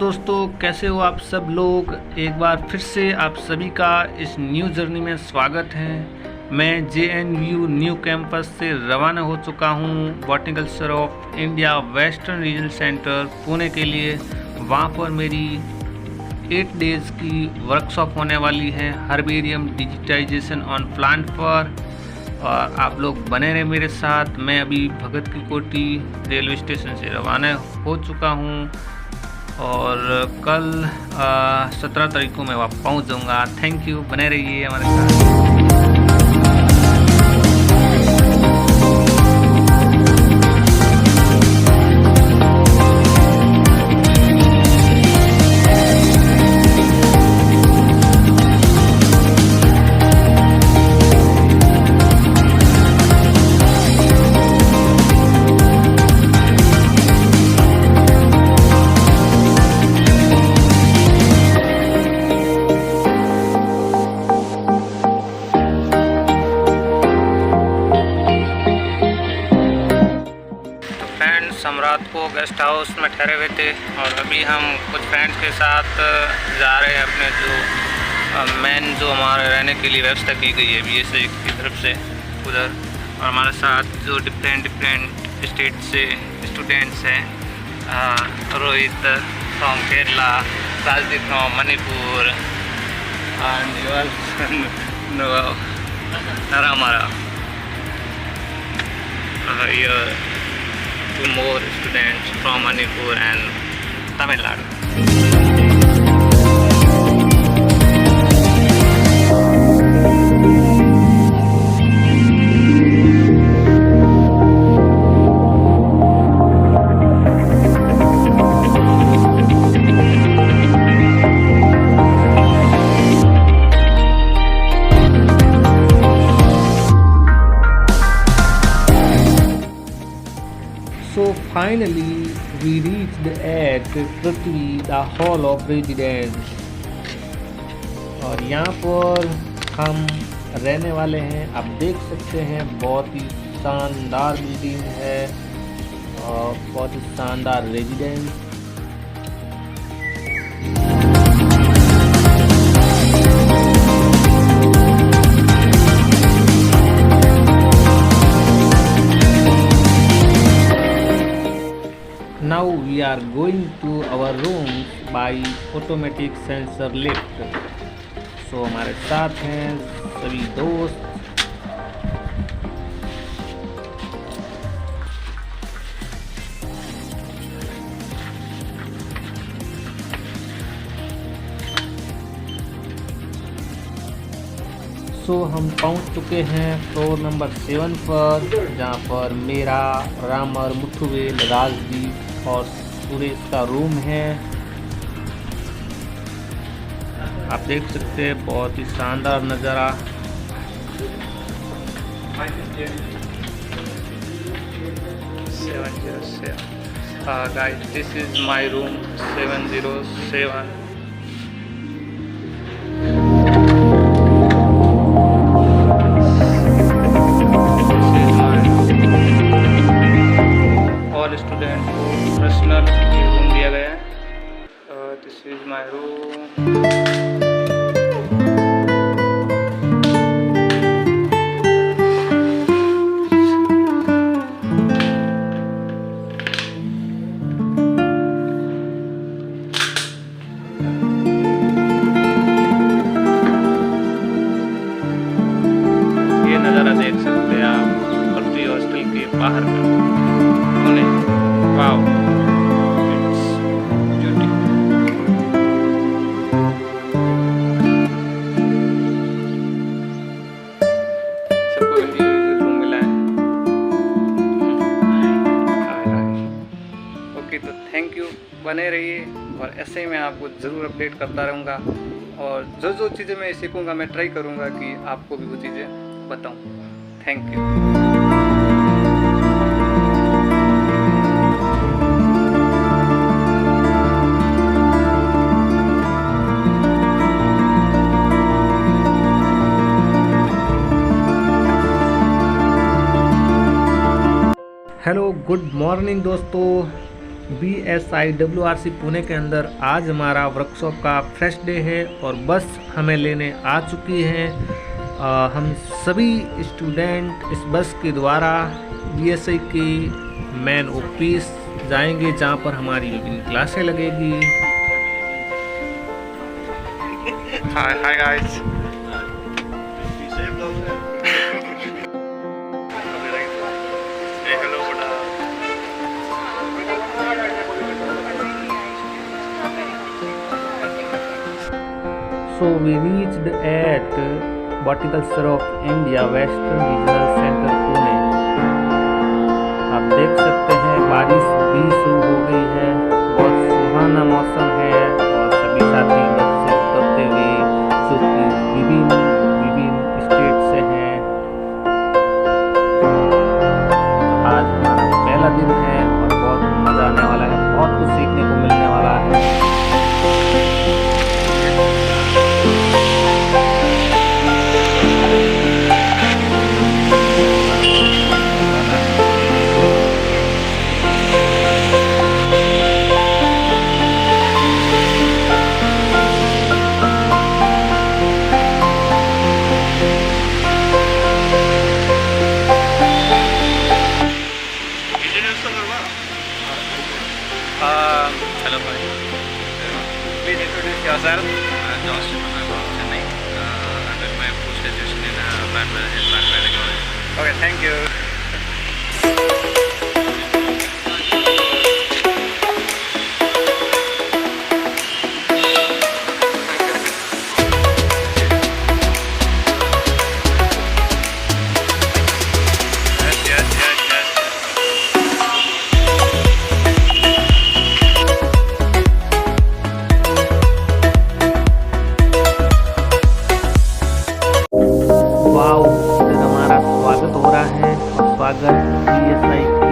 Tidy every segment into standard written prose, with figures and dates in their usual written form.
दोस्तों, कैसे हो आप सब लोग। एक बार फिर से आप सभी का इस न्यू जर्नी में स्वागत है। मैं JNU न्यू कैंपस से रवाना हो चुका हूँ botanical of India western regional centre Pune के लिए। वहाँ पर मेरी 8 डेज़ की वर्कशॉप होने वाली है, हर्बेरियम डिजिटाइजेशन ऑन प्लांट पर। और आप लोग बने रहे मेरे साथ। मैं अभी भगत की कोठी रेलवे स्टेशन से रवाना हो चुका हूँ और कल 17 तारीख को मैं वहाँ पहुँच जाऊँगा। थैंक यू, बने रहिए हमारे साथ। हम रात को गेस्ट हाउस में ठहरे हुए थे और अभी हम कुछ फ्रेंड्स के साथ जा रहे हैं अपने जो मेन जो हमारे रहने के लिए व्यवस्था की गई है BSI की तरफ से उधर। और हमारे साथ जो डिफरेंट स्टेट से स्टूडेंट्स हैं, Rohit from Kerala, Rajdeep from Manipur and हमारा two more students from Manipur and Tamil Nadu. So finally we reached at Prithvi, the hall of residence। और यहाँ पर हम रहने वाले हैं। आप देख सकते हैं बहुत ही शानदार बिल्डिंग है और बहुत ही शानदार residence. Now we are going to our rooms by automatic sensor lift। So हमारे साथ हैं सभी दोस्त। सो हम पहुंच चुके हैं फ्लोर नंबर 7 पर, जहां पर मेरा, रामर, मुथुवेल, राजदीप और सुरेश का रूम है। आप देख सकते हैं बहुत ही शानदार नज़ारा। Guys, this is my room 707। Student को पर्सनल रूम दिया गया है। This is my room. ये नज़ारा देख सकते हैं आप पृथ्वी हॉस्टल के बाहर का। Wow, it's beautiful। सबको इंडिविजुअल रूम मिला है। ओके, तो थैंक यू, बने रहिए और ऐसे ही मैं आपको ज़रूर अपडेट करता रहूँगा और जो चीज़ें मैं सीखूँगा मैं ट्राई करूँगा कि आपको भी वो चीज़ें बताऊँ। Thank you. Hello, good morning दोस्तों। BSI WRC पुणे के अंदर आज हमारा वर्कशॉप का फ्रेश डे है और बस हमें लेने आ चुकी है। हम सभी स्टूडेंट इस बस के द्वारा BSI की मेन ऑफिस जाएंगे जहां पर हमारी विभिन्न क्लासें लगेगी। Hi guys. Say hello, Buddha. So we reached at botanical of India Western Regional Center Pune. आप देख सकते हैं बारिश भी शुरू हो गई है, बहुत सुहाना मौसम है और सभी साथी बस से उतरते हुए जो कि विभिन्न स्टेट से हैं। आज हमारा पहला दिन है और बहुत मज़ा आने वाला है, बहुत कुछ सीखने को मिलने वाला है। Hello, buddy. Please introduce yourself. Josh, I'm from Chennai. I'm doing my post-graduation in plant biotechnology. Okay, thank you. Wow, हमारा स्वागत हो रहा है और स्वागत BSI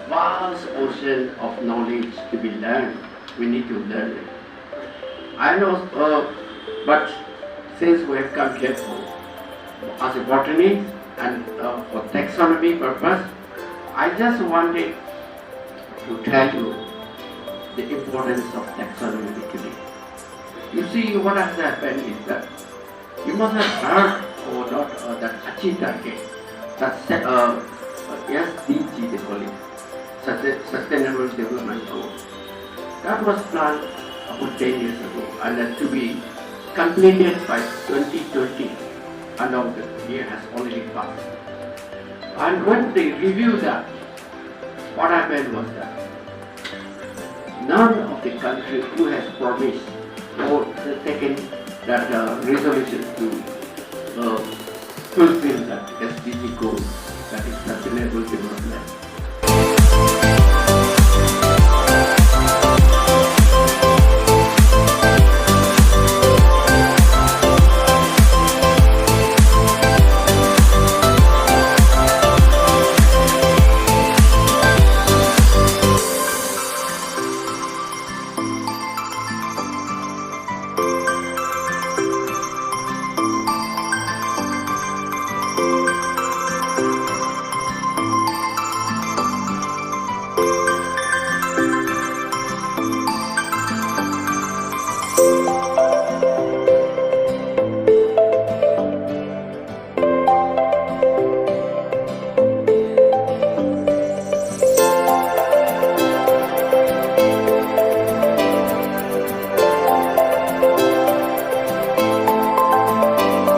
Vast ocean of knowledge to be learned. We need to learn it. I know, but since we have come here as a botanist and for taxonomy purpose, I just wanted to tell you the importance of taxonomy today. You see, what has happened is that you must have heard or not that achieve target, that SDG they call it, Sustainable Development Goal. That was planned about 10 years ago and that to be completed by 2020, and now the year has already passed. And when they reviewed that, what happened was that none of the countries who has promised or taken that resolution to fulfill that SDG goal, that is sustainable development,